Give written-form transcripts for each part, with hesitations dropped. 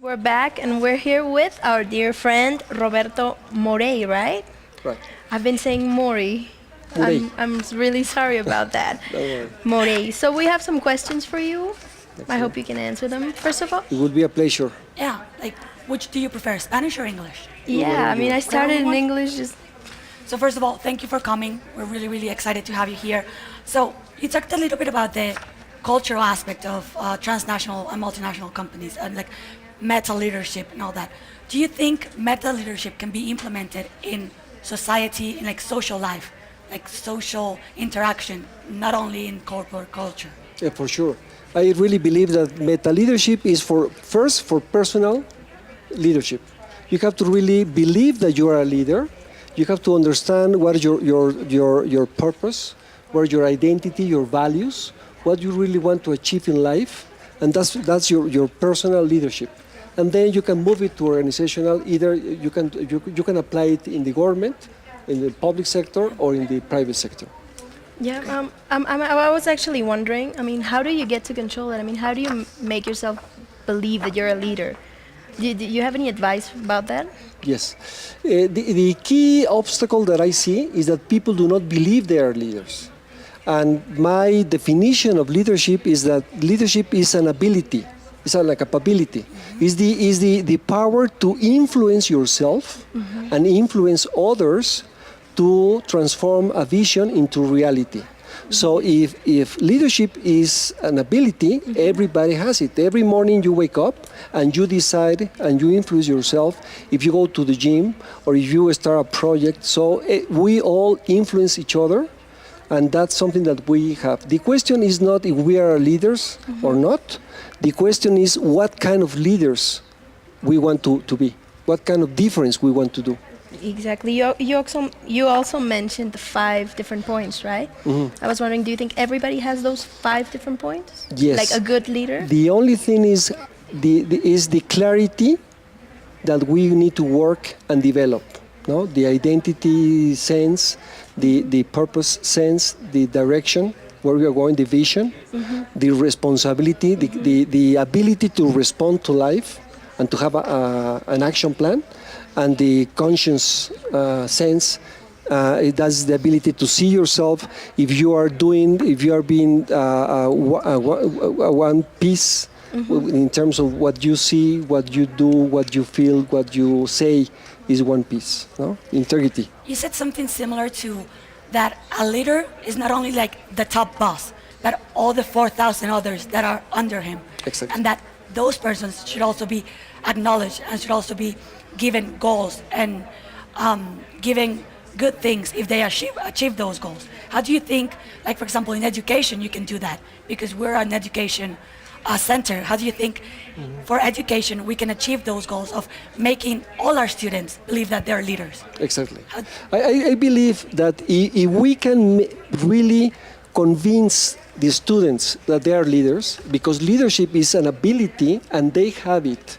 We're back and we're here with our dear friend Roberto Mourey, right? Right. I've been saying Mourey. Mourey. I'm really sorry about that. Don't worry. Mourey. So we have some questions for you. I Excellent. hope you can answer them, first of all. It would be a pleasure. Yeah, like, which do you prefer, Spanish or English? Yeah, I mean, I started in Whatever you English. Just So first of all, thank you for coming. We're really, really excited to have you here. So you talked a little bit about the cultural aspect of transnational and multinational companies and like meta leadership and all that. Do you think meta leadership can be implemented in society, in like social life, like social interaction, not only in corporate culture? Yeah, for sure. I really believe that meta leadership is first for personal leadership. You have to really believe that you are a leader. You have to understand what is your purpose, what is your identity, your values, what you really want to achieve in life, and that's your personal leadership. And then you can move it to organizational. Either you can apply it in the government, in the public sector, or in the private sector. yeah, I was actually wondering. I mean, how do you get to control it? I mean, how do you make yourself believe that you're a leader? Do you have any advice about that? Yes. The key obstacle that I see is that people do not believe they are leaders. And my definition of leadership is that leadership is an ability, it's not like a capability. Is the power to influence yourself and influence others to transform a vision into reality. So if leadership is an ability, everybody has it. Every morning you wake up and you decide and you influence yourself if you go to the gym or if you start a project. So we all influence each other, and that's something that we have. The question is not if we are leaders or not. The question is what kind of leaders we want to be, what kind of difference we want to do. Exactly. You also mentioned the 5 different points, right? I was wondering, do you think everybody has those 5 different points? Yes. Like a good leader? The only thing is the clarity that we need to work and develop. No, the identity sense, the purpose sense, the direction where we are going, the vision, the responsibility, the ability to respond to life and to have an action plan, and the conscious sense. That's the ability to see yourself if you are being one piece in terms of what you see, what you do, what you feel, what you say is one piece. No? Integrity. You said something similar to that a leader is not only like the top boss, but all the 4,000 others that are under him. Exactly. And that those persons should also be acknowledged and should also be given goals and given good things if they achieve those goals. How do you think, like for example in education, you can do that? Because we're an education center. How do you think for education we can achieve those goals of making all our students believe that they're leaders? Exactly. I believe that if we can really convince the students that they are leaders, because leadership is an ability and they have it.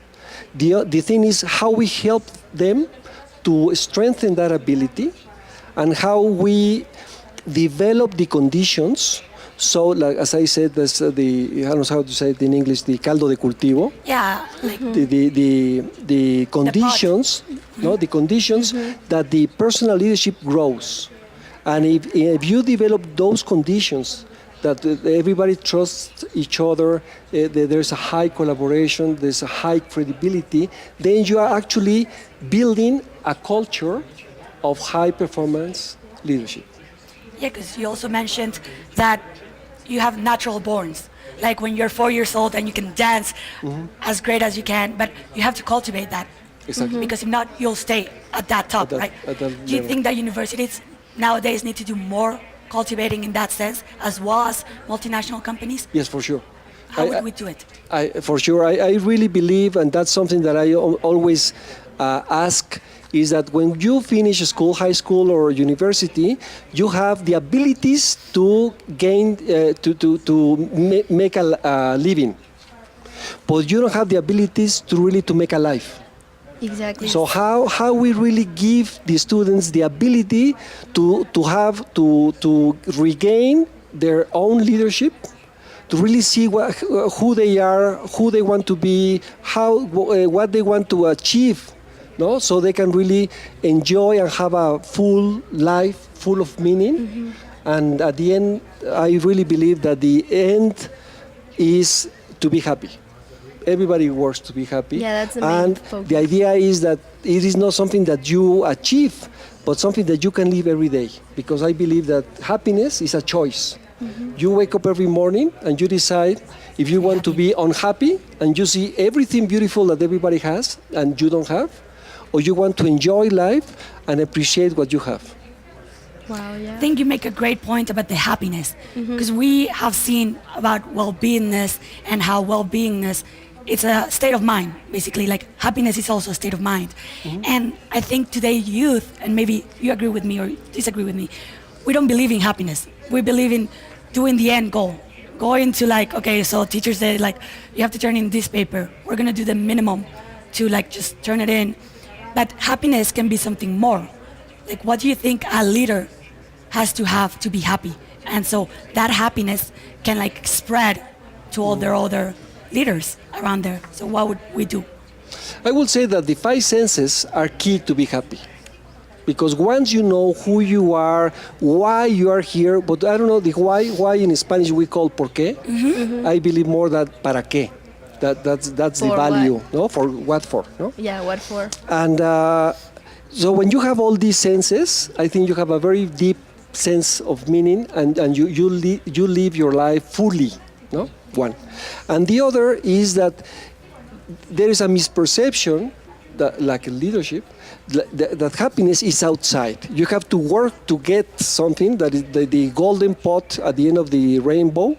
The thing is how we help them to strengthen that ability and how we develop the conditions. So, like, as I said, that's I don't know how to say it in English, the caldo de cultivo. Yeah, like The conditions, the conditions that the personal leadership grows. And if you develop those conditions, that everybody trusts each other, there's a high collaboration, there's a high credibility, then you are actually building a culture of high performance leadership. yeah, because you also mentioned that you have natural borns. Like when you're 4 years old and you can dance as great as you can, but you have to cultivate that. Exactly. Because if not, you'll stay at that top, right? at that Do you level. think that universities nowadays need to do more cultivating in that sense, as well as multinational companies? Yes, for sure. How would we do it? For sure, I really believe, and that's something that I always ask, is that when you finish school, high school or university, you have the abilities to gain, make a living, but you don't have the abilities to make a life. Exactly. So how we really give the students the ability to regain their own leadership, to really see who they are, who they want to be, what they want to achieve, no? So they can really enjoy and have a full life, full of meaning. And at the end, I really believe that the end is to be happy. Everybody works to be happy. Yeah, that's the main and focus. the idea is that it is not something that you achieve, but something that you can live every day. Because I believe that happiness is a choice. You wake up every morning and you decide if you want to be unhappy and you see everything beautiful that everybody has and you don't have, or you want to enjoy life and appreciate what you have. Wow, yeah. I think you make a great point about the happiness, because we have seen about well-beingness and how well-beingness, it's a state of mind, basically. Like happiness is also a state of mind. And I think today youth, and maybe you agree with me or disagree with me, we don't believe in happiness. We believe in doing the end goal. Going to like, okay, so teachers say like, you have to turn in this paper. We're gonna do the minimum to like just turn it in. But happiness can be something more. Like, what do you think a leader has to have to be happy? And so that happiness can like spread to all their other leaders around there. So what would we do? I would say that the five senses are key to be happy. Because once you know who you are, why you are here, but I don't know the why in Spanish we call por qué. I believe more that para qué. That's the For value, what? no? For what for, no? Yeah, what for? And so when you have all these senses, I think you have a very deep sense of meaning, and you live your life fully, no? One. And the other is that there is a misperception that, like in leadership, that happiness is outside. You have to work to get something that is the golden pot at the end of the rainbow,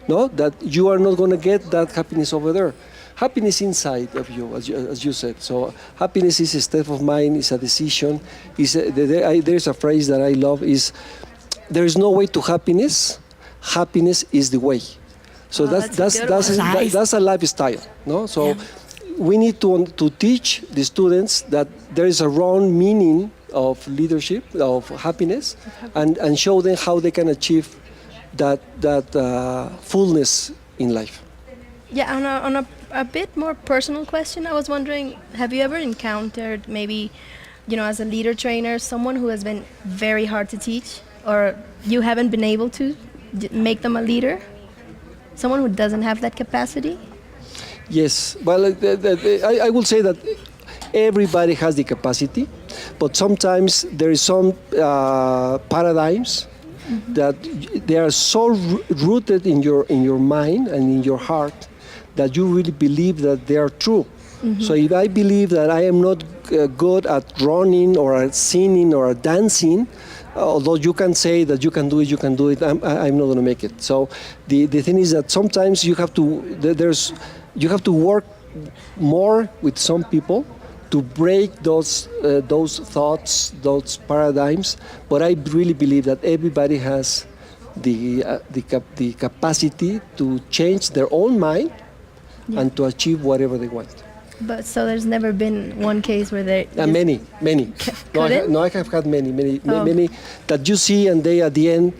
no? That you are not going to get that happiness over there. Happiness inside of you, as you said. So happiness is a state of mind, is a decision. There's a phrase that I love is, there is no way to happiness. Happiness is the way. So that's a good one. that's a lifestyle, no? So we need to teach the students that there is a wrong meaning of leadership, of happiness, and show them how they can achieve that fullness in life. Yeah, on a bit more personal question, I was wondering, have you ever encountered maybe, as a leader trainer, someone who has been very hard to teach, or you haven't been able to make them a leader? Someone who doesn't have that capacity? Yes, well, I will say that everybody has the capacity, but sometimes there is some paradigms that they are so rooted in your mind and in your heart that you really believe that they are true. So if I believe that I am not good at running or at singing or at dancing, although you can say that you can do it, I'm not going to make it. So the thing is that sometimes you have to work more with some people to break those thoughts, those paradigms. But I really believe that everybody has the capacity to change their own mind and to achieve whatever they want. But so there's never been one case where they Many. No, I have had many that you see, and they at the end.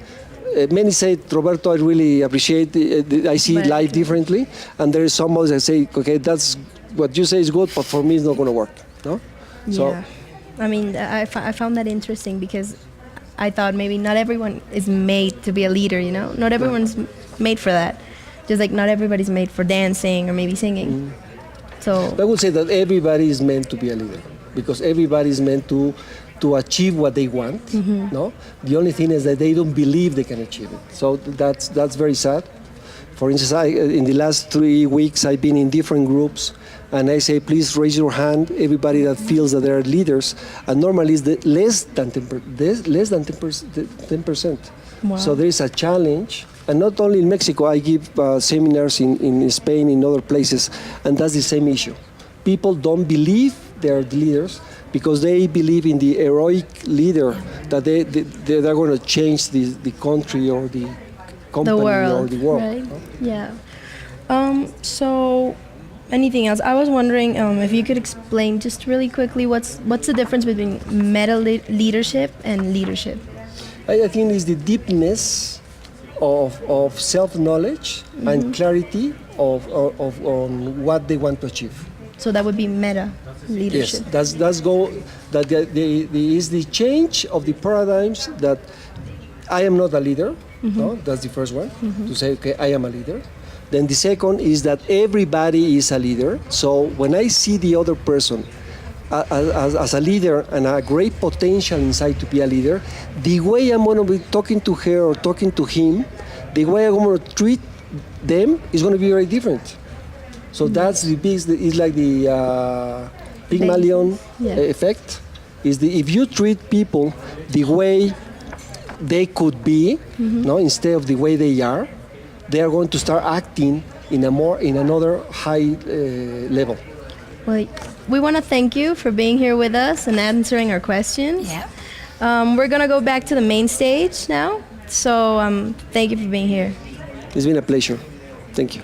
Many say, Roberto, I really appreciate. I see life differently, and there is some others that say, okay, that's what you say is good, but for me, it's not going to work. No. Yeah. I mean, I found that interesting because I thought maybe not everyone is made to be a leader. Not everyone's made for that. Just like not everybody's made for dancing or maybe singing. So I would say that everybody is meant to be a leader because everybody is meant to achieve what they want. No, the only thing is that they don't believe they can achieve it. So that's very sad. For instance, in the last 3 weeks, I've been in different groups, and I say, please raise your hand, everybody that feels that they are leaders, and normally it's less than 10%. Wow. So there is a challenge. And not only in Mexico, I give seminars in Spain, in other places, and that's the same issue. People don't believe they are the leaders because they believe in the heroic leader that they're going to change the country or the company or the world. Right? Yeah. So, anything else? I was wondering if you could explain just really quickly what's the difference between meta leadership and leadership. I think it's the deepness of self-knowledge and clarity on what they want to achieve. So that would be meta leadership. Yes, that's go. That is the change of the paradigms that I am not a leader. No, that's the first one, to say, okay, I am a leader. Then the second is that everybody is a leader. So when I see the other person as a leader and a great potential inside to be a leader, the way I'm going to be talking to her or talking to him, the way I'm going to treat them is going to be very different. So that's the big, it's like the Pygmalion effect. Is if you treat people the way they could be, no, instead of the way they are going to start acting in another high level. Well, we want to thank you for being here with us and answering our questions. Yeah. We're going to go back to the main stage now. So thank you for being here. It's been a pleasure. Thank you.